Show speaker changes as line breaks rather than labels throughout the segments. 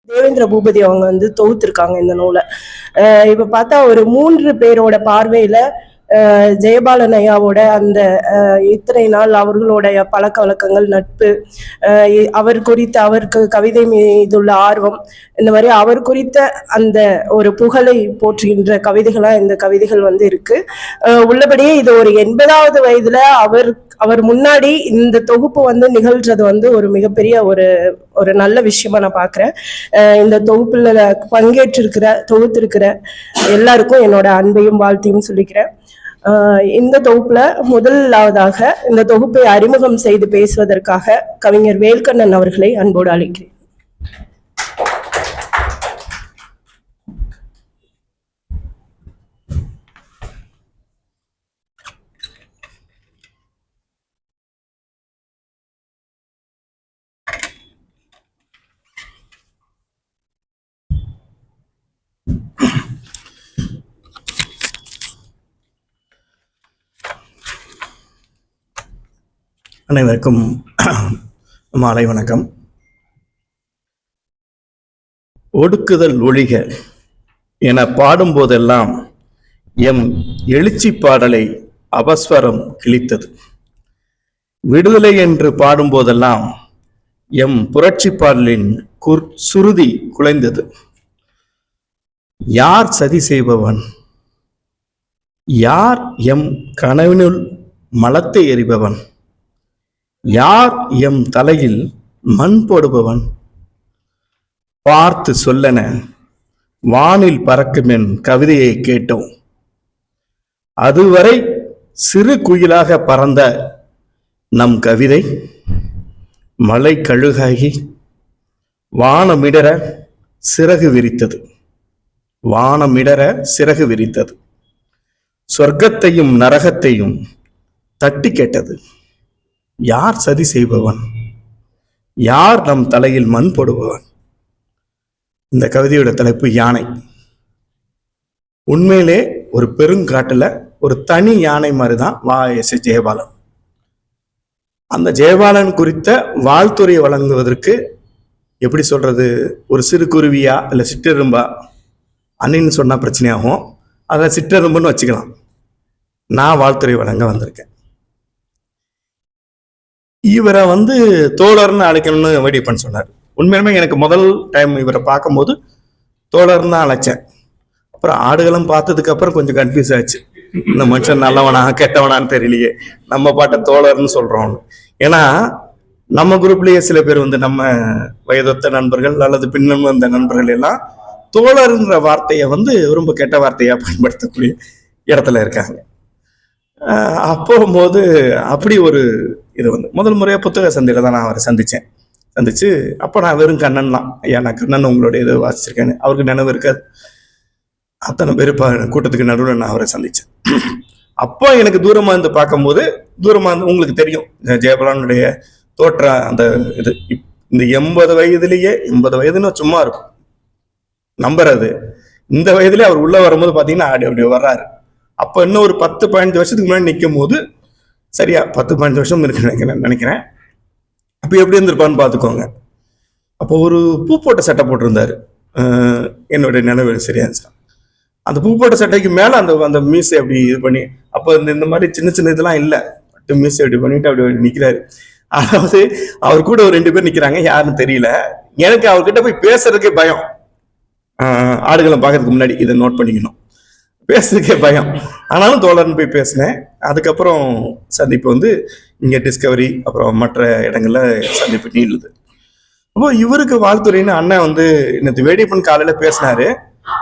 தேவேந்திர பூபதி அவங்க வந்து தொகுத்திருக்காங்க இந்த நூலை. இப்ப பார்த்தா ஒரு 3 பேரோட பார்வையில ஜெயபாலன் ஐயாவோட அந்த இத்தனை நாள் அவர்களுடைய பழக்க வழக்கங்கள், நட்பு, அவர் குறித்த அவருக்கு கவிதை மீதுள்ள ஆர்வம், இந்த மாதிரி அவர் குறித்த அந்த ஒரு புகழை போற்றுகின்ற கவிதைகளா இந்த கவிதைகள் வந்து இருக்கு. உள்ளபடியே இது ஒரு 80வது வயதுல அவர் முன்னாடி இந்த தொகுப்பு வந்து நிகழ்றது வந்து ஒரு மிகப்பெரிய ஒரு நல்ல விஷயமா நான் பாக்குறேன். இந்த தொகுப்புல தொகுத்திருக்கிற எல்லாருக்கும் என்னோட அன்பையும் வாழ்த்தையும் சொல்லிக்கிறேன். இந்த தொகுப்புல முதலாவதாக இந்த தொகுப்பை அறிமுகம் செய்து பேசுவதற்காக கவிஞர் வேல்கண்ணன் அவர்களை அன்போடு அழைக்கிறேன்.
அனைவருக்கும் மாலை வணக்கம். ஒடுக்குதல் ஒழிக என பாடும்போதெல்லாம் எம் எழுச்சி பாடலை அபஸ்வரம் கிழித்தது. விடுதலை என்று பாடும்போதெல்லாம் எம் புரட்சி பாடலின் சுருதி குலைந்தது. யார் சதி செய்பவன்? யார் எம் கனவினுள் மலத்தை எறிபவன்? யார் எம் தலையில் மண் போடுபவன்? பார்த்து சொல்லன வானில் பறக்கும் என் கவிதையை கேட்டோம். அதுவரை சிறு குயிலாக பறந்த நம் கவிதை மலை கழுகாகி வானமிடற சிறகு விரித்தது. வானமிடற சிறகு விரித்தது. சொர்க்கத்தையும் நரகத்தையும் தட்டி கேட்டது. யார் சதி செய்பவன்? யார் நம் தலையில் மண் போடுபவன்? இந்த கவிதையோட தலைப்பு யானை. உண்மையிலே ஒரு பெருங்காட்டுல ஒரு தனி யானை மாதிரிதான் எஸ் ஜெயபாலன். அந்த ஜெயபாலன் குறித்த வாழ்த்துறை வழங்குவதற்கு எப்படி சொல்றது, ஒரு சிறு குருவியா இல்ல சிற்றெரும்பா அண்ணின்னு சொன்னா பிரச்சனையாகும். அதை சிற்றெரும்புன்னு வச்சுக்கலாம். நான் வாழ்த்துறை வழங்க வந்திருக்கேன். இவரை வந்து தோழர்னு அழைக்கணும்னு வேடியப்பன் சொன்னார். உண்மையுமே எனக்கு முதல் டைம் இவரை பார்க்கும்போது தோழர்னு தான் அழைச்சேன். அப்புறம் ஆடுகளும் பார்த்ததுக்கு அப்புறம் கொஞ்சம் கன்ஃபியூஸ் ஆச்சு. இந்த மனுஷன் நல்லவனா கெட்டவனான்னு தெரியலையே, நம்ம பாட்ட தோழர்னு சொல்றோம். ஏன்னா நம்ம குரூப்லயே சில பேர் வந்து நம்ம வயதொத்த நண்பர்கள் அல்லது பின்னம் வந்த நண்பர்கள் எல்லாம் தோழர்ன்ற வார்த்தையை வந்து ரொம்ப கெட்ட வார்த்தையா பயன்படுத்தக்கூடிய இடத்துல இருக்காங்க. அப்போது அப்படி ஒரு இது வந்து முதல் முறையாக புத்தக சந்தையில தான் நான் அவரை சந்திச்சு அப்போ நான் வெறும் கண்ணன் தான். ஐயா நான் கண்ணன் உங்களுடைய இது வாசிச்சிருக்கேன்னு அவருக்கு நினைவு இருக்காது. அத்தனை பேர் கூட்டத்துக்கு நடுவில் நான் அவரை சந்திச்சேன். அப்போ எனக்கு தூரமா இருந்து பார்க்கும்போது உங்களுக்கு தெரியும் ஜெயபாலனுடைய தோற்ற அந்த இது இந்த 80 வயதுலேயே 80 வயதுன்னு சும்மா இருக்கும் நம்புறது. இந்த வயதுலேயே அவர் உள்ள வரும்போது பார்த்தீங்கன்னா அப்படி வர்றாரு. அப்போ இன்னும் ஒரு 10-15 வருஷத்துக்கு முன்னாடி நிற்கும் போது சரியா 10-15 வருஷம் இருக்கு நினைக்கிறேன். அப்போ எப்படி இருந்திருப்பான்னு பார்த்துக்கோங்க. அப்போ ஒரு பூ போட்ட சட்டை போட்டிருந்தாரு. என்னுடைய நினைவு சரியா இருந்துச்சு. அந்த பூ போட்ட சட்டைக்கு மேலே அந்த மீசை அப்படி இது பண்ணி, அப்போ இந்த மாதிரி சின்ன சின்ன இதெல்லாம் இல்லை, மீசை அப்படி பண்ணிட்டு அப்படி நிற்கிறாரு. அதாவது அவர் கூட ஒரு 2 பேர் நிற்கிறாங்க, யாருன்னு தெரியல. எனக்கு அவர்கிட்ட போய் பேசுறதுக்கே பயம். ஆடுகளை பார்க்கறதுக்கு முன்னாடி இதை நோட் பண்ணிக்கணும், பேசுறதுக்கே பயம். ஆனாலும் தோழர்னு போய் பேசினேன். அதுக்கப்புறம் சந்திப்பு வந்து இங்கே டிஸ்கவரி அப்புறம் மற்ற இடங்கள்ல சந்திப்பு நீளுது. அப்போ இவருக்கு வாழ்த்துறைன்னு அண்ணன் வந்து இன்னைக்கு வேடியப்பன் காலையில பேசினாரு.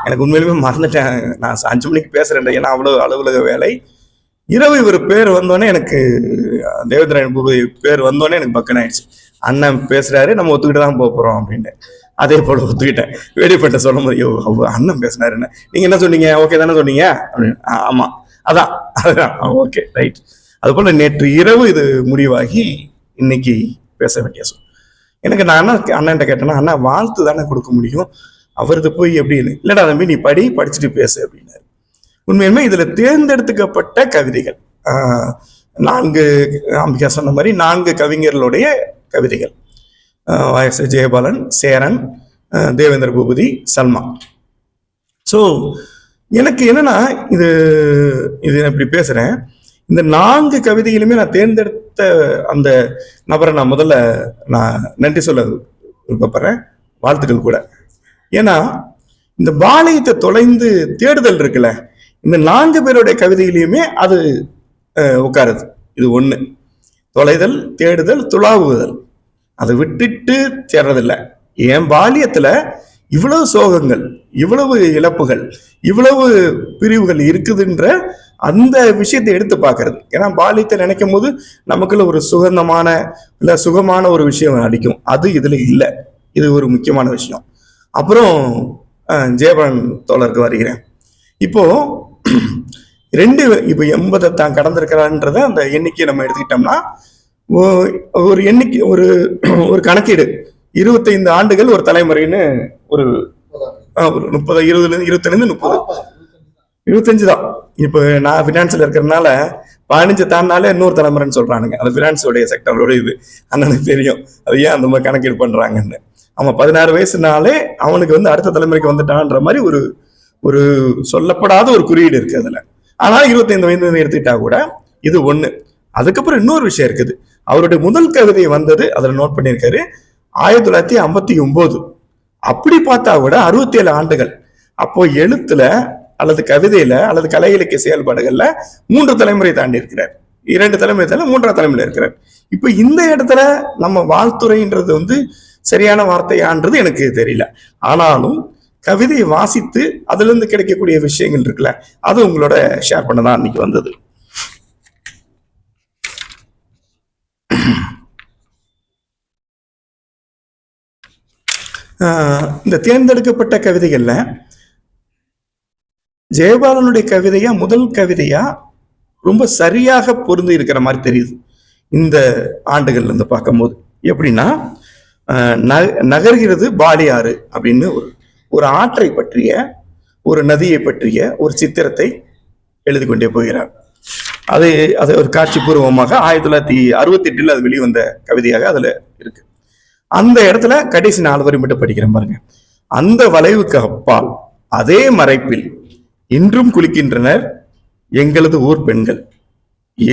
எனக்கு உண்மையிலுமே மறந்துட்டேன். நான் 5 மணிக்கு பேசுறேன், ஏன்னா அவ்வளோ அலுவலக வேலை. இரவு இவர் பேர் வந்தோடனே எனக்கு தேவேந்திரன் பூபதி பேர் வந்தோடனே எனக்கு பக்கன் ஆயிடுச்சு. அண்ணன் பேசுறாரு, நம்ம ஒத்துக்கிட்டு தான் போறோம் அப்படின்னு. அதே போல ஒத்துக்கிட்டேன். வேடிப்பட்ட சொல்லும் போது அண்ணன் பேசினாருன்னு நீங்க என்ன சொன்னீங்க, ஓகே தானே சொன்னீங்க அப்படின்னு. ஆமா அதுதான் ஓகே ரைட். அது போல நேற்று இரவு இது முடிவாகி இன்னைக்கு பேச வேண்டிய சொல். எனக்கு நான் அண்ணன்ட்ட கேட்டேன்னா, அண்ணா வாழ்த்து தானே கொடுக்க முடியும், அவரது போய் எப்படின்னு. இல்லடா தம்பி நீ படிச்சுட்டு பேசு அப்படின்னாரு. உண்மையுமே இதுல தேர்ந்தெடுத்துக்கப்பட்ட கவிதைகள் 4 அம்பிகா சொன்ன மாதிரி 4 கவிஞர்களுடைய கவிதைகள். ஜெயபாலன், சேரன், தேவேந்திர பூபதி, சல்மா. ஸோ எனக்கு என்னன்னா, இது இது நான் இப்படி பேசுறேன். இந்த 4 கவிதைகளுமே நான் தேர்ந்தெடுத்த அந்த நபரை நான் முதல்ல நன்றி சொல்ல விருப்பப்படுறேன். வாழ்த்துக்கள் கூட. ஏன்னா இந்த பாளையத்தை தொலைந்து தேடுதல் இருக்குல்ல, இந்த 4 பேருடைய கவிதையிலையுமே அது உட்காருது. இது ஒண்ணு. தொலைதல், தேடுதல், துளாவுதல். அதை விட்டுட்டு தேடுறதில்லை. என் பாலியத்துல இவ்வளவு சோகங்கள், இவ்வளவு இழப்புகள், இவ்வளவு பிரிவுகள் இருக்குதுன்ற அந்த விஷயத்தை எடுத்து பார்க்கறது. ஏன்னா பாலியத்தை நினைக்கும் போது நமக்குள்ள ஒரு சுகமான ஒரு விஷயம் அடிக்கும். அது இதுல இல்லை. இது ஒரு முக்கியமான விஷயம். அப்புறம் ஜெயபாலன் தோழருக்கு வருகிறேன். இப்போ 80 தான் கடந்திருக்கிறான்றத அந்த எண்ணிக்கையை நம்ம எடுத்துக்கிட்டோம்னா, ஒரு எண்ணிக்கை, ஒரு கணக்கீடு, 25 ஆண்டுகள் ஒரு தலைமுறைன்னு ஒரு 30, 20, 25, 30, 25 தான். இப்போ நான் பினான்ஸ்ல இருக்கிறதுனால 15 தாண்டினாலே இன்னொரு தலைமுறைன்னு சொல்றானுங்க. அது பினான்ஸோடைய செக்டரோட இது அண்ணனுக்கு தெரியும். அது ஏன் அந்த மாதிரி கணக்கீடு பண்றாங்கன்னு. அவன் 16 வயசுனாலே அவனுக்கு அடுத்த தலைமுறைக்கு வந்துட்டான்ற மாதிரி ஒரு சொல்லப்படாத ஒரு குறியீடு இருக்கு அதுல. ஆனா 25 வயது எடுத்துக்கிட்டா கூட இது ஒண்ணு. அதுக்கப்புறம் இன்னொரு விஷயம் இருக்குது. அவருடைய முதல் கவிதை வந்தது, அதுல நோட் பண்ணியிருக்காரு, 1959. அப்படி பார்த்தா கூட 67 ஆண்டுகள். அப்போ எழுத்துல அல்லது கவிதையில அல்லது கலை இலக்கிய செயல்பாடுகள்ல 3 தலைமுறை தாண்டி இருக்கிறார். 2 தலைமுறை தாண்டி 3ஆம் தலைமுறை இருக்கிறார். இப்ப இந்த இடத்துல நம்ம வாழ்த்துறைன்றது சரியான வார்த்தையான்றது எனக்கு தெரியல. ஆனாலும் கவிதையை வாசித்து அதுல இருந்து கிடைக்கக்கூடிய விஷயங்கள் இருக்குல்ல, அது உங்களோட ஷேர் பண்ணதான் அன்னைக்கு வந்தது. இந்த தேர்ந்தெடுக்கப்பட்ட கவிதைகள்ல ஜெயபாலனுடைய கவிதையா முதல் கவிதையா ரொம்ப சரியாக பொருந்தி இருக்கிற மாதிரி தெரியுது இந்த ஆண்டுகள்ல இருந்து பார்க்கும்போது. எப்படின்னா, நகர்கிறது பாலியாறு அப்படின்னு ஒரு ஆற்றை பற்றிய, ஒரு நதியை பற்றிய ஒரு சித்திரத்தை எழுதி கொண்டே போகிறார். அது ஒரு காட்சி பூர்வமாக 1968 அது வெளிவந்த கவிதையாக அதுல இருக்கு. அந்த இடத்துல கடைசி 4 வரி மட்டும் படிக்கிறேன் பாருங்க. அந்த வளைவுக்கு அப்பால் அதே மறைப்பில் இன்றும் குளிக்கின்றனர் எங்களது ஊர் பெண்கள்,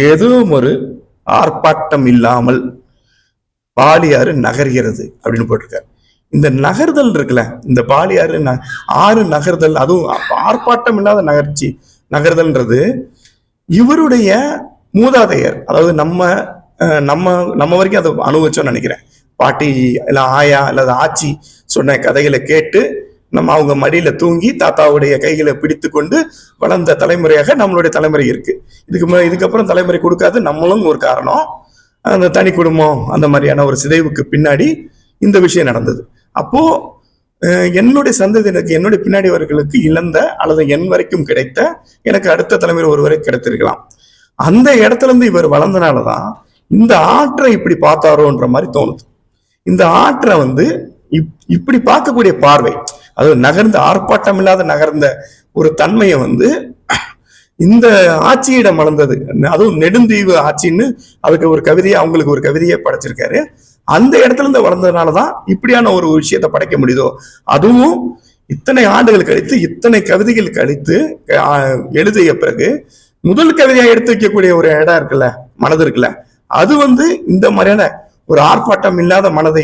ஏதோ ஒரு ஆர்ப்பாட்டம் இல்லாமல் பாலியாறு நகர்கிறது அப்படின்னு போட்டிருக்காரு. இந்த நகர்தல் இருக்குல்ல, இந்த பாலியாறு ஆறு நகர்தல், அதுவும் ஆர்ப்பாட்டம் இல்லாத நகர்தல்ன்றது இவருடைய மூதாதையர், அதாவது நம்ம வரைக்கும் அதை அனுபவிச்சோம்னு நினைக்கிறேன். பாட்டி இல்ல ஆயா அல்லது ஆச்சி சொன்ன கதைகளை கேட்டு நம்ம அவங்க மடியில தூங்கி தாத்தாவுடைய கைகளை பிடித்து கொண்டு வளர்ந்த தலைமுறையாக நம்மளுடைய தலைமுறை இருக்கு. இதுக்கப்புறம் தலைமுறை கொடுக்காது நம்மளும் ஒரு காரணம். அந்த தனி குடும்பம் அந்த மாதிரியான ஒரு சிதைவுக்கு பின்னாடி இந்த விஷயம் நடந்தது. அப்போ என்னுடைய சந்ததியினருக்கு, என்னுடைய பின்னாடிவர்களுக்கு இழந்த அல்லது என் வரைக்கும் கிடைத்த, எனக்கு அடுத்த தலைமுறை ஒருவரை கிடைத்திருக்கலாம். அந்த இடத்துல இருந்து இவர் வளர்ந்தனாலதான் இந்த ஆற்றை இப்படி பார்த்தாரோன்ற மாதிரி தோணுது. இந்த ஆற்றை இப்படி பார்க்கக்கூடிய பார்வை, அது நகர்ந்த ஆர்ப்பாட்டம் இல்லாத நகர்ந்த ஒரு தன்மையை இந்த ஆட்சியிடம் வளர்ந்தது. அதுவும் நெடுந்தீவு ஆட்சின்னு அதுக்கு ஒரு கவிதையை, அவங்களுக்கு ஒரு கவிதையை படைச்சிருக்காரு. அந்த இடத்துல இருந்து வளர்ந்ததுனாலதான் இப்படியான ஒரு விஷயத்தை படைக்க முடியுதோ. அதுவும் இத்தனை ஆண்டுகள் கழித்து, இத்தனை கவிதைகள் கழித்து எழுதிய பிறகு முதல் கவிதையா எடுத்து வைக்கக்கூடிய ஒரு இடம் இருக்குல்ல, மனது இருக்குல்ல, அது இந்த மாதிரியான ஒரு ஆர்ப்பாட்டம் இல்லாத மனதை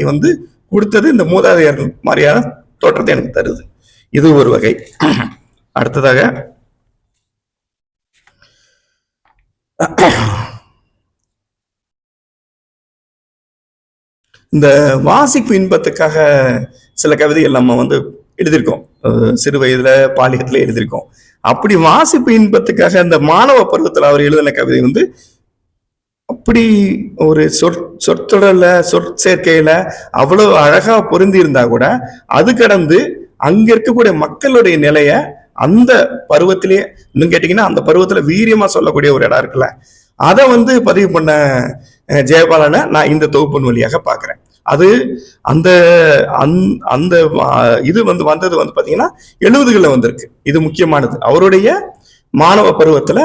கொடுத்தது இந்த மூதாதையர்கள் மாதிரியான தோற்றத்தை எனக்கு தருது. இது ஒரு வகை. அடுத்ததாக இந்த வாசிப்பு இன்பத்துக்காக சில கவிதைகள் நம்ம எழுதியிருக்கோம். சிறு வயதுல பாலியத்துல எழுதியிருக்கோம். அப்படி வாசிப்பு இன்பத்துக்காக இந்த மாணவ பருவத்துல அவர் எழுதின கவிதை அப்படி ஒரு சொற்றொடர்ல சொற்சேர்க்கையில அவ்வளவு அழகா பொருந்தி இருந்தா கூட அது கடந்து அங்க இருக்கக்கூடிய மக்களுடைய நிலைய அந்த பருவத்திலேயே, இன்னும் கேட்டீங்கன்னா அந்த பருவத்துல வீரியமா சொல்லக்கூடிய ஒரு இடம் இருக்குல்ல, அதை பதிவு பண்ண ஜெயபாலனை நான் இந்த தொகுப்பின் வழியாக பாக்குறேன். அது அந்த அந்த இது வந்தது பாத்தீங்கன்னா 70களில் வந்திருக்கு. இது முக்கியமானது. அவருடைய மாணவ பருவத்துல,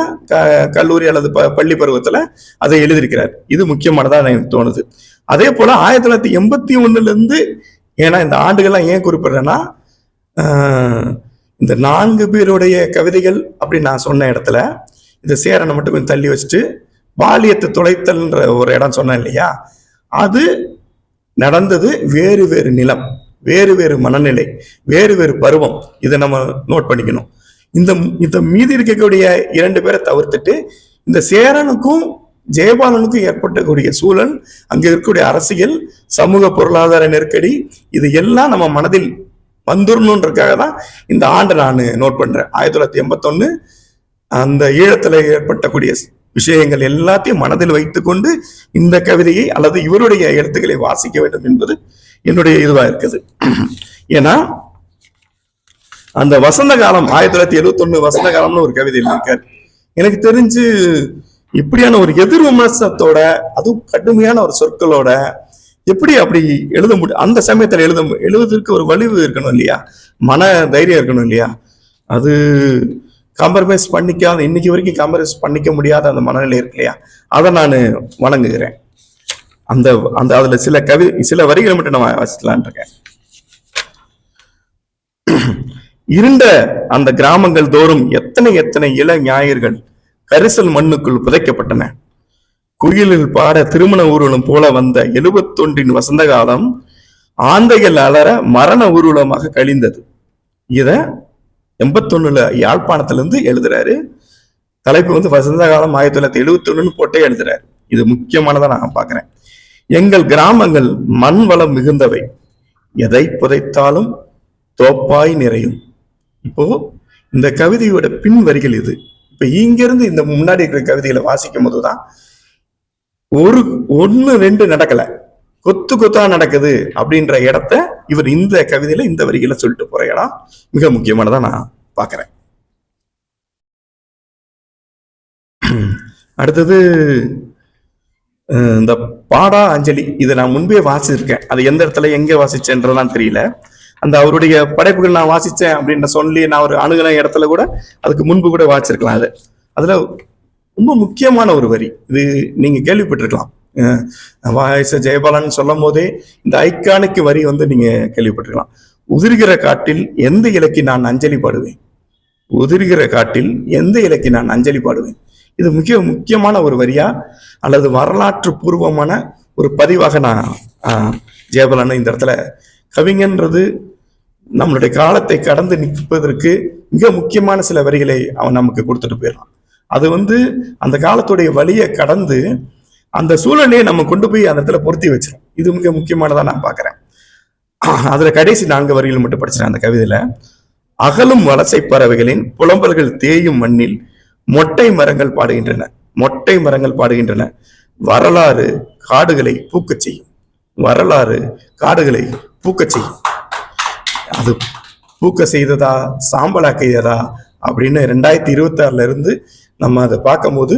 கல்லூரி அல்லது பள்ளி பருவத்துல அதை எழுதியிருக்கிறார். இது முக்கியமானதா எனக்கு தோணுது. அதே போல 1981 ஏன்னா இந்த ஆண்டுகள்லாம் ஏன் குறிப்பிடுறேன்னா, இந்த 4 பேருடைய கவிதைகள் அப்படின்னு நான் சொன்ன இடத்துல இந்த சேரனை மட்டும் கொஞ்சம் தள்ளி வச்சுட்டு பாலியத்தை துளைத்தல்ன்ற ஒரு இடம் சொன்னேன் இல்லையா, அது நடந்தது வேறு வேறு நிலம், வேறு வேறு மனநிலை, வேறு வேறு பருவம். இதை நம்ம நோட் பண்ணிக்கணும். இந்த மீதி இருக்கக்கூடிய 2 பேரை தவிர்த்துட்டு இந்த சேரனுக்கும் ஜெயபாலனுக்கும் ஏற்பட்டக்கூடிய சூழல், அங்க இருக்கக்கூடிய அரசியல், சமூக பொருளாதார நெருக்கடி, இது எல்லாம் நம்ம மனதில் வந்துடணுன்றதுக்காக தான் இந்த ஆண்டை நான் நோட் பண்றேன். 1981 அந்த ஈழத்துல ஏற்பட்டக்கூடிய விஷயங்கள் எல்லாத்தையும் மனதில் வைத்துக்கொண்டு இந்த கவிதையை அல்லது இவருடைய எழுத்துக்களை வாசிக்க வேண்டும் என்பது என்னுடைய இதுவா இருக்குது. ஏன்னா அந்த வசந்த காலம் 1971 வசந்த காலம்னு ஒரு கவிதை இருக்காரு. எனக்கு தெரிஞ்சு இப்படியான ஒரு எதிர் விமர்சனத்தோட, அதுவும் கடுமையான ஒரு சொற்களோட எப்படி அப்படி எழுத முடியும்? அந்த சமயத்துல எழுதுறதுக்கு ஒரு வலிவு இருக்கணும் இல்லையா, மன தைரியம் இருக்கணும் இல்லையா. அது காம்ப்ரமைஸ் பண்ணிக்காத, இன்னைக்கு வரைக்கும் காம்ப்ரமைஸ் பண்ணிக்க முடியாத அந்த மனநிலை இருக்கு இல்லையா, அதை நான் வணங்குகிறேன். அந்த அந்த அதுல சில வரிகளை மட்டும் நான் வாசிக்கலான் இருக்கேன். இருண்ட அந்த கிராமங்கள் தோறும் எத்தனை எத்தனை இள ஞாயிறுகள் கரிசல் மண்ணுக்குள் புதைக்கப்பட்டன. குயிலில் பாட திருமண ஊர்வலம் போல வந்த 71 வசந்த காலம் ஆந்தைகள் அலற மரண ஊர்வலமாக கழிந்தது. இத 81 யாழ்ப்பாணத்திலிருந்து எழுதுறாரு. தலைப்பு வசந்த காலம் 1971 போட்டே எழுதுறாரு. இது முக்கியமானதா நான் பாக்குறேன். எங்கள் கிராமங்கள் மண் வளம் மிகுந்தவை, எதை புதைத்தாலும் தோப்பாய் நிறையும். இப்போ இந்த கவிதையோட பின் வரிகள் இது. இப்ப இங்கிருந்து இந்த முன்னாடி இருக்கிற கவிதைகளை வாசிக்கும் போதுதான் ஒன்னு ரெண்டு நடக்கல, கொத்து கொத்தா நடக்குது அப்படின்ற இடத்த இவர் இந்த கவிதையில இந்த வரிகளை சொல்லிட்டு போற இடம் மிக முக்கியமானதா நான் பாக்குறேன். அடுத்தது இந்த பாடா அஞ்சலி, இதை நான் முன்பே வாசிச்சிருக்கேன். அது எந்த இடத்துல எங்க வாசிச்சேன்றதான் தெரியல. அந்த அவருடைய படைப்புகள் நான் வாசிச்சேன் அப்படின்ற சொல்லி நான் ஒரு அணுகுன இடத்துல கூட அதுக்கு முன்பு கூட வாசிச்சிருக்கலாம். அதுல ரொம்ப முக்கியமான ஒரு வரி, இது நீங்க கேள்விப்பட்டிருக்கலாம். ஜெயபாலன் சொல்லும் போதே இந்த ஐக்கானிக் வரி நீங்க கேள்விப்பட்டிருக்கலாம். உதிர்கிற காட்டில் எந்த இலக்கி நான் அஞ்சலி பாடுவேன், உதிர்கிற காட்டில் எந்த இலக்கி நான் அஞ்சலி பாடுவேன். இது மிக முக்கியமான ஒரு வரியா அல்லது வரலாற்று பூர்வமான ஒரு பதிவாக நான் ஜெயபாலன் இந்த இடத்துல கவிஞன்றது நம்மளுடைய காலத்தை கடந்து நிற்பதற்கு மிக முக்கியமான சில வரிகளை அவன் நமக்கு கொடுத்துட்டு போயிடலாம். அது அந்த காலத்துடைய வழியை கடந்து அந்த சூழலையே நம்ம கொண்டு போய் அந்த இடத்துல பொருத்தி வச்சிடும். இது மிக முக்கியமானதா நான் பாக்குறேன். அதுல கடைசி 4 வரிகள் மட்டும் படிச்சிடறேன் அந்த கவிதையில. அகலும் வலசை பறவைகளின் புலம்பல்கள் தேயும் மண்ணில் மொட்டை மரங்கள் பாடுகின்றன, மொட்டை மரங்கள் பாடுகின்றன. வரலாறு காடுகளை பூக்கச் செய்யும், வரலாறு காடுகளை பூக்கச் செய்யும். அது பூக்க செய்ததா சாம்பலாக்கியதா அப்படின்னு 2026 இருந்து நம்ம அதை பார்க்கும் போது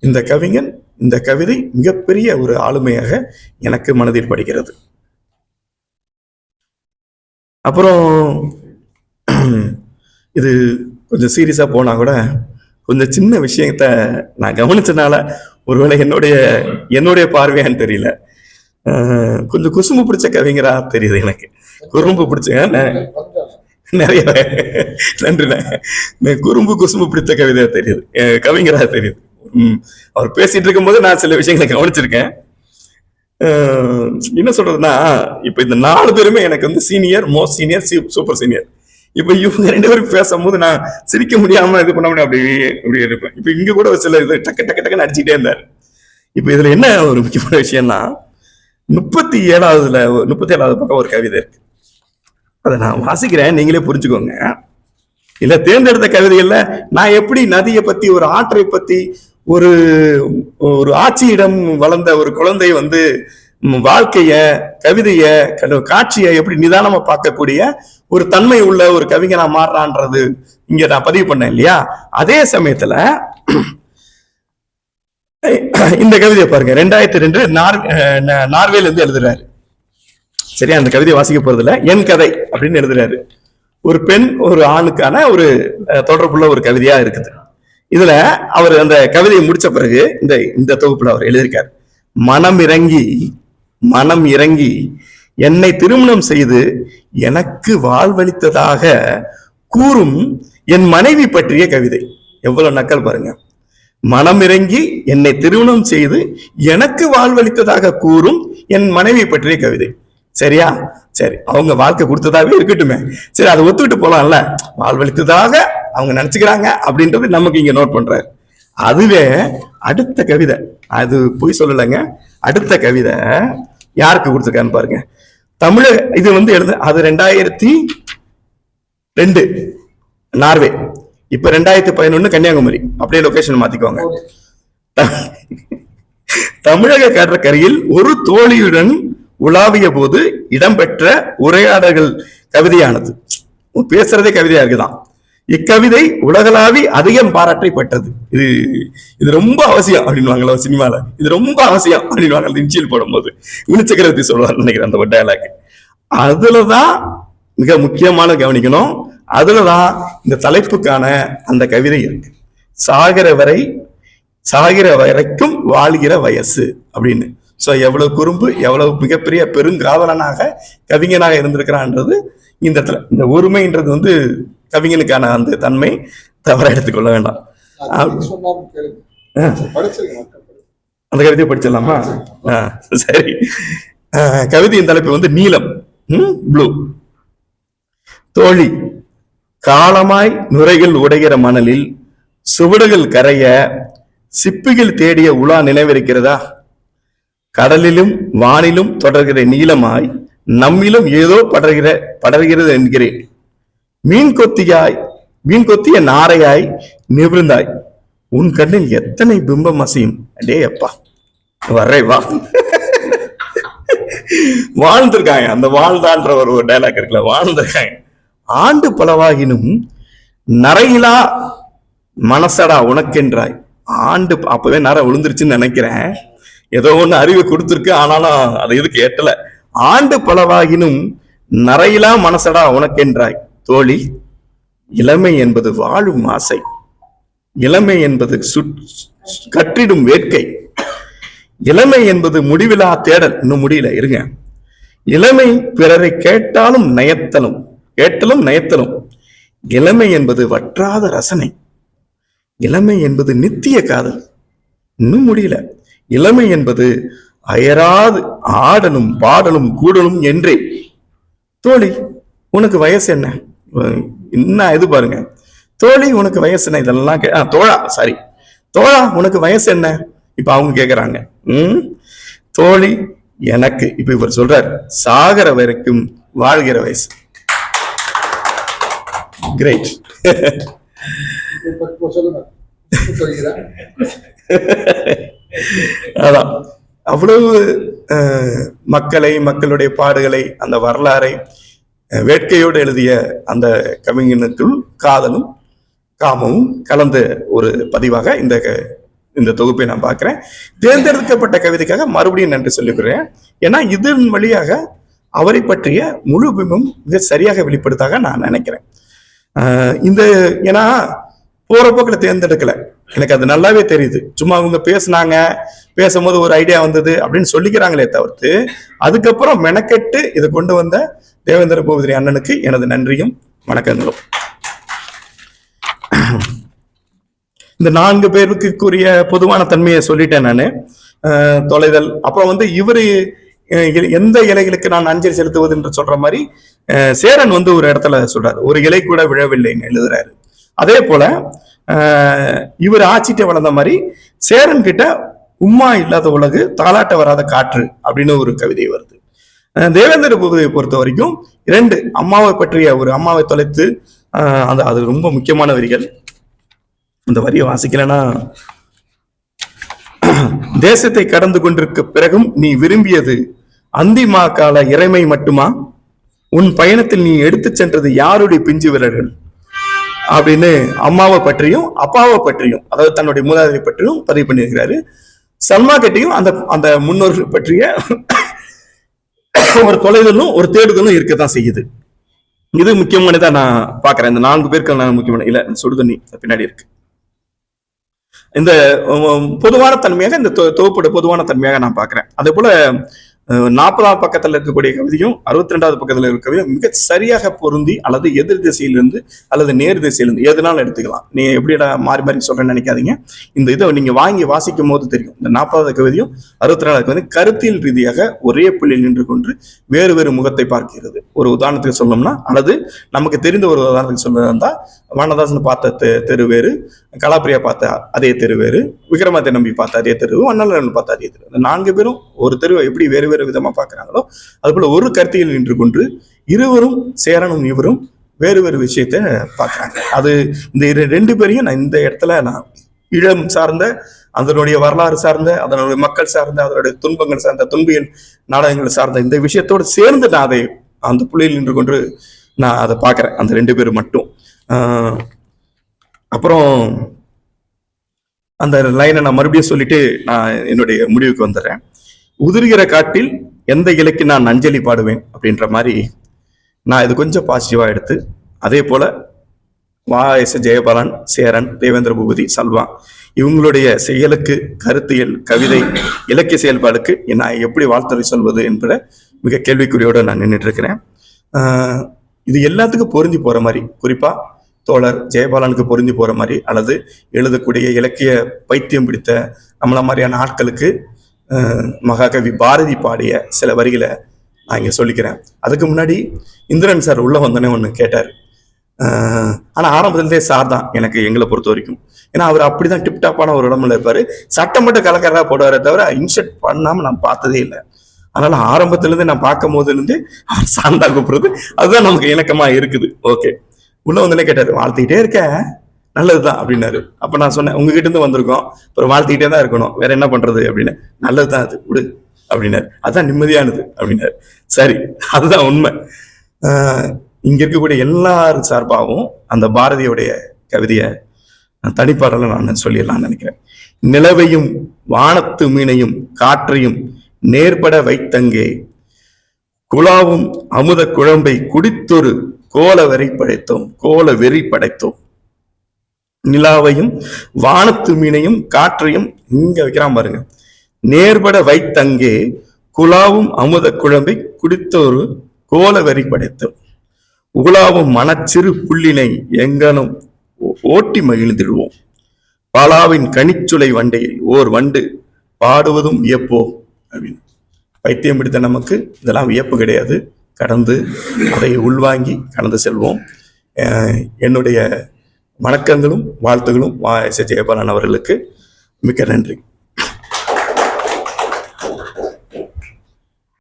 இந்த கவிஞன், இந்த கவிதை மிகப்பெரிய ஒரு ஆளுமையாக எனக்கு மனதில் படுகிறது. அப்புறம் இது கொஞ்சம் சீரியஸா போனா கூட கொஞ்சம் சின்ன விஷயத்த நான் கவனிச்சனால ஒருவேளை என்னுடைய பார்வையான்னு தெரியல, கொஞ்சம் குசும்பு பிடிச்ச கவிஞரா தெரியுது எனக்கு. குறும்பு பிடிச்ச நிறைய நன்றிண்ண, குறும்பு குசும்பு பிடித்த கவிதையா தெரியுது, கவிஞரா தெரியுது. அவர் பேசிட்டு இருக்கும் போது நான் சில விஷயங்களை கவனிச்சிருக்கேன். என்ன சொல்றதுன்னா, இப்ப இந்த 4 பேருமே எனக்கு senior, most senior, super senior. இப்ப இவங்க 2 பேரும் பேசும்போது நான் சிரிக்க முடியாம இது பண்ண முடியும், அப்படி இருப்பேன். இப்ப இங்க கூட சில இது டக்கு டக்கு டக்குன்னு அடிச்சுட்டே இருந்தாரு. இப்ப இதுல என்ன ஒரு முக்கியமான விஷயம்னா, 37வது பக்கம் ஒரு கவிதை இருக்கு. அதை நான் வாசிக்கிறேன், நீங்களே புரிஞ்சுக்கோங்க. இல்ல தேர்ந்தெடுத்த கவிதைகள்ல நான் எப்படி நதியை பத்தி, ஒரு ஆற்றை பத்தி, ஒரு ஆட்சியிடம் வளர்ந்த ஒரு குழந்தை வாழ்க்கைய, கவிதைய, காட்சியை எப்படி நிதானமா பார்க்கக்கூடிய ஒரு தன்மை உள்ள ஒரு கவிஞனா மாறுறான்றது இங்க நான் பதிவு பண்ணேன் இல்லையா. அதே சமயத்துல இந்த கவிதையை பாருங்க, 2002 நார்வேல இருந்து எழுதுறாரு. சரியா, அந்த கவிதையை வாசிக்க போறதுல என் கதை அப்படின்னு எழுதுறாரு. ஒரு பெண் ஒரு ஆணுக்கான ஒரு தொடர்புள்ள ஒரு கவிதையா இருக்குது. இதுல அவர் அந்த கவிதையை முடிச்ச பிறகு இந்த தொகுப்புல அவர் எழுதியிருக்காரு. மனம் இறங்கி என்னை திருமணம் செய்து எனக்கு வாழ்வளித்ததாக கூறும் என் மனைவி பற்றிய கவிதை. எவ்வளவு நக்கல் பாருங்க. மனம் இறங்கி என்னை திருமணம் செய்து எனக்கு வாழ்வளித்ததாக கூறும் என் மனைவி பற்றிய கவிதை. சரியா? சரி, அவங்க வாழ்க்கை கொடுத்ததாவே இருக்கட்டுமே. சரி, அதை ஒத்துக்கிட்டு போலாம்ல. வாழ்வளித்ததாக அவங்க நினைச்சுக்கிறாங்க அப்படின்றது நமக்கு இங்க நோட் பண்றாரு. அதுவே அடுத்த கவிதை, அது போய் சொல்லலைங்க. அடுத்த கவிதை யாருக்கு கொடுத்துருக்கான்னு பாருங்க. தமிழக, இது எழுது, அது 2002 நார்வே, இப்ப 2011 கன்னியாகுமரி. அப்படியே லொகேஷன் மாத்திக்கோங்க. தமிழக கடற்கரையில் ஒரு தோழியுடன் உலாவிய போது இடம்பெற்ற உரையாடல்கள் கவிதையானது. பேசுறதே கவிதையா இருக்குதான். இக்கவிதை உலகளாவி அதிகம் பாராட்டை பெற்றது. இது ரொம்ப அவசியம் அப்படின்வாங்களோ சினிமால. இது ரொம்ப அவசியம் அப்படின்வாங்க இன்சியல் போடும்போது. வினுச்சக்கரவர்த்தி சொல்லுவார் நினைக்கிறேன் அந்த டயலாக். அதுலதான் மிக முக்கியமான கவனிக்கணும். அதுலதான் இந்த தலைப்புக்கான அந்த கவிதை இருக்கு. சாகிற வரைக்கும் வாழ்கிற வயசு அப்படின்னு. சோ எவ்வளவு குறும்பு, எவ்வளவு மிகப்பெரிய பெருங்காவலனாக கவிஞனாக இருந்திருக்கிறான்றது இந்த ஒருமைன்றது கவிஞனுக்கான அந்த தன்மை. தவற எடுத்துக்கொள்ள வேண்டாம். அந்த கவிதையை படிச்சிடலாமா? சரி. கவிதையின் தலைப்பு நீலம், ப்ளூ. தோழி, காலமாய் நுரைகள் உடைகிற மணலில் சுவடுகள் கரைய சிப்பிகள் தேடிய உலா நினைவிருக்கிறதா? கடலிலும் வானிலும் தொடர்கிற நீளமாய் நம்மிலும் ஏதோ படர்கிறது என்கிறேன். மீன் கொத்திய நாரையாய் நிவிழ்ந்தாய், உன் கண்ணில் எத்தனை பிம்பம் அசையும். அடே அப்பா, வர்றே வா. வாழ்ந்திருக்காங்க. அந்த வாழ்தான்ற ஒரு டைலாக் இருக்குல்ல, வாழ்ந்திருக்காங்க. ஆண்டு பலவாகினும் நரையிலா மனசடா உனக்கென்றாய். ஆண்டு அப்பவே நரை விழுந்துருச்சுன்னு நினைக்கிறேன். ஏதோ ஒண்ணு அறிவு கொடுத்துருக்கு, ஆனாலும் அதை எதுக்கு ஏட்டல. ஆண்டு பலவாகினும் நரையிலா மனசடா உனக்கென்றாய். தோழி, இளமை என்பது வாழும் ஆசை, இளமை என்பது கற்றிடும் வேட்கை, இளமை என்பது முடிவிலா தேடல். இன்னும் முடியல, இருங்க. இளமை பிறரை கேட்டாலும் நயத்தலும், இளமை என்பது வற்றாத ரசனை, இளமை என்பது நித்திய காதல். இன்னும் முடியல. இளமை என்பது அயராது ஆடலும் பாடலும் கூடலும் என்றே. தோழி, உனக்கு வயசு என்ன? என்ன இது பாருங்க. தோழி, உனக்கு வயசு என்ன? இதெல்லாம் தோழா உனக்கு வயசு என்ன? இப்ப அவங்க கேக்குறாங்க. தோழி, எனக்கு இப்ப இவர் சொல்றார், சாகர வரைக்கும் வாழ்கிற வயசு. கிரேட். அதான் அவ்வளவு மக்களை, மக்களுடைய பாடுகளை, அந்த வரலாறை வேட்கையோடு எழுதிய அந்த கவிஞனுக்குள் காதலும் காமமும் கலந்த ஒரு பதிவாக இந்த தொகுப்பை நான் பார்க்கிறேன். தேர்ந்தெடுக்கப்பட்ட கவிதைக்காக மறுபடியும் நன்றி சொல்லிக்கிறேன். ஏன்னா இதன் வழியாக அவரை பற்றிய முழு பிம்பம் மிக சரியாக வெளிப்படுத்தாக நான் நினைக்கிறேன். ஏன்னா போற போக்கில் தேர்ந்தெடுக்கல, எனக்கு அது நல்லாவே தெரியுது. சும்மா அவங்க பேசும்போது ஒரு ஐடியா வந்தது அப்படின்னு சொல்லிக்கிறாங்களே தவிர்த்து, அதுக்கப்புறம் மெனக்கெட்டு இதை கொண்டு வந்த தேவேந்திர பூபதி அண்ணனுக்கு எனது நன்றியும் வணக்கங்களும். இந்த 4 பேருக்குரிய பொதுவான தன்மையை சொல்லிட்டேன் நான். தொலைதல், அப்புறம் இவரு எந்த இலைகளுக்கு நான் அஞ்சலி செலுத்துவது என்று சொல்ற மாதிரி சேரன் ஒரு இடத்துல சொல்றாரு, ஒரு இலை கூட விழவில்லைன்னு எழுதுறாரு. அதே போல இவர் ஆட்சிட்ட வளர்ந்த மாதிரி சேரன் கிட்ட உம்மா இல்லாத உலகு, தாலாட்ட வராத காற்று அப்படின்னு ஒரு கவிதை வருது. தேவேந்திர பூபதியை பொறுத்த வரைக்கும் 2 அம்மாவை பற்றிய ஒரு அம்மாவை தொலைத்து அது ரொம்ப முக்கியமான வரிகள். அந்த வரியை வாசிக்கலன்னா, தேசத்தை கடந்து கொண்டிருக்க பிறகும் நீ விரும்பியது அந்திமா கால இறைமை மட்டுமா? உன் பயணத்தில் நீ எடுத்து சென்றது யாருடைய பிஞ்சு விரல்கள் அப்படின்னு அம்மாவை பற்றியும் அப்பாவை பற்றியும், அதாவது தன்னுடைய மூதாதையை பற்றியும் பதிவு பண்ணியிருக்கிறாரு. சல்மா கிட்டையும் அந்த முன்னோர்கள் பற்றிய ஒரு தொலைதலும் ஒரு தேடுதலும் இருக்கத்தான் செய்யுது. இது முக்கியமானதா நான் பாக்குறேன். இந்த 4 பேருக்கு நான் முக்கியமான இல்ல சுடுதண்ணி பின்னாடி இருக்கு. இந்த பொதுவான தன்மையாக, இந்த தொகுப்போட பொதுவான தன்மையாக நான் பாக்குறேன். அதே போல 40ஆம் பக்கத்தில் இருக்கக்கூடிய கவிதையும் 62வது பக்கத்தில் இருக்கிற கவிதையும் மிக சரியாக பொருந்தி, அல்லது எதிர் திசையிலிருந்து அல்லது நேர் திசையிலிருந்து எதுனாலும் எடுத்துக்கலாம். நீ எப்படிடா மாறி மாறி சொல்றேன்னு நினைக்காதீங்க. இந்த இதை நீங்க வாங்கி வாசிக்கும் போது தெரியும். இந்த 40வது கவிதையும் 64வது கவிதையும் கருத்தியல் ரீதியாக ஒரே புள்ளியில் நின்று கொண்டு வேறு வேறு முகத்தை பார்க்கிறது. ஒரு உதாரணத்துக்கு சொல்லணும்னா, அல்லது நமக்கு தெரிந்த ஒரு உதாரணத்துக்கு சொல்றதா, வானதாசன் பார்த்த தெரு வேறு, கலாப்பிரியா பார்த்த அதே தெரு வேறு, விக்ரமாதித்ய நம்பி பார்த்த அதே தெரு, வண்ணலன் பார்த்த அதே தெரு. இந்த 4 பேரும் ஒரு தெருவை எப்படி வேறு வேறு விதமா பார்க்கிறாங்களோ அதுபோல ஒரு கருத்தியில் நின்று கொண்டு இருவரும் சேரனும் இவரும் வேறு வேறு விஷயத்த பார்க்கறாங்க. அது இந்த 2 பேரையும் நான் இந்த இடத்துல நான் ஈழம் சார்ந்த, அதனுடைய வரலாறு சார்ந்த, அதனுடைய மக்கள் சார்ந்த, அதனுடைய துன்பங்கள் சார்ந்த, துன்பியல் நாடகங்கள் சார்ந்த இந்த விஷயத்தோடு சேர்ந்து நான் அதை அந்த புள்ளியில் நின்று கொண்டு நான் அதை பார்க்கிறேன், அந்த 2 பேரும் மட்டும். அப்புறம் அந்த லைனை நான் மறுபடியும் சொல்லிட்டு நான் என்னுடைய முடிவுக்கு வந்துடுறேன். உதிர்கிற காட்டில் எந்த இலைக்கு நான் அஞ்சலி பாடுவேன் அப்படின்ற மாதிரி நான் இது கொஞ்சம் பாசிட்டிவா எடுத்து, அதே போல வா.எஸ். ஜெயபாலன், சேரன், தேவேந்திர பூபதி, சல்வா இவங்களுடைய செயலுக்கு, கருத்தியல், கவிதை, இலக்கிய செயல்பாடுக்கு நான் எப்படி வாழ்த்துறை சொல்வது என்பதை மிக கேள்விக்குறியோடு நான் நின்றுட்டு இருக்கிறேன். இது எல்லாத்துக்கும் பொருந்தி போற மாதிரி, குறிப்பா தோழர் ஜெயபாலனுக்கு பொருந்தி போற மாதிரி, அல்லது எழுதக்கூடிய இலக்கிய பைத்தியம் பிடித்த நம்மள மாதிரியான ஆட்களுக்கு மகாகவி பாரதி பாடிய சில வரிகளை நான் இங்க சொல்லிக்கிறேன். அதுக்கு முன்னாடி இந்திரன் சார் உள்ள வந்தோடனே ஒன்று கேட்டார். ஆனா ஆரம்பத்திலே சார் தான் எனக்கு, எங்களை பொறுத்த வரைக்கும். ஏன்னா அவர் அப்படிதான் டிப்டாப்பான ஒரு இடத்துல இருப்பாரு. சட்டம் மட்டும் கலக்கறதா போடுவாரே தவிர இன்செர்ட் பண்ணாம நான் பார்த்ததே இல்லை. அதனால ஆரம்பத்திலிருந்து நான் பார்க்கும் போதுலேருந்து அவர் சார்ந்தா கூப்பிடுறது அதுதான் நமக்கு இணக்கமா இருக்குது. ஓகே, உள்ள வந்தோடனே கேட்டாரு, வாழ்த்திக்கிட்டே இருக்க நல்லதுதான் அப்படின்னாரு. அப்ப நான் சொன்னேன், உங்ககிட்ட இருந்து வந்திருக்கோம், அப்புறம் வாழ்த்திக்கிட்டே தான் இருக்கணும், வேற என்ன பண்றது அப்படின்னு. நல்லதுதான் அது, விடு அப்படின்னாரு. அதுதான் நிம்மதியானது அப்படின்னாரு. சரி, அதுதான் உண்மை. இங்க இருக்கக்கூடிய எல்லாரும் சார்பாகவும் அந்த பாரதியுடைய கவிதையை தனிப்பாடல நான் சொல்லிடலாம்னு நினைக்கிறேன். நிலவையும் வானத்து மீனையும் காற்றையும் நேர்பட வைத்தங்கே, குழாவும் அமுத குழம்பை குடித்தொரு கோல வெறி படைத்தோம். நிலாவையும் வானத்து மீனையும் காற்றையும் இங்க வைக்கிறான் பாருங்க. நேர்பட வைத்தங்கே, குழாவும் அமுத குழம்பை குடித்தொரு கோல வெறி படைத்தோம். உலாவும் மனச்சிறு புள்ளினை எங்கனும் ஓட்டி மகிழ்ந்திடுவோம். பாலாவின் கனிச்சுளை வண்டையில் ஓர் வண்டு பாடுவதும் வியப்போ அப்படின்னு. பைத்தியம் பிடித்த நமக்கு இதெல்லாம் வியப்பு கிடையாது. கடந்து அதை உள்வாங்கி கடந்து செல்வோம். என்னுடைய வணக்கங்களும் வாழ்த்துகளும் வா.எஸ். ஜெயபாலன் அவர்களுக்கு. மிக்க நன்றி.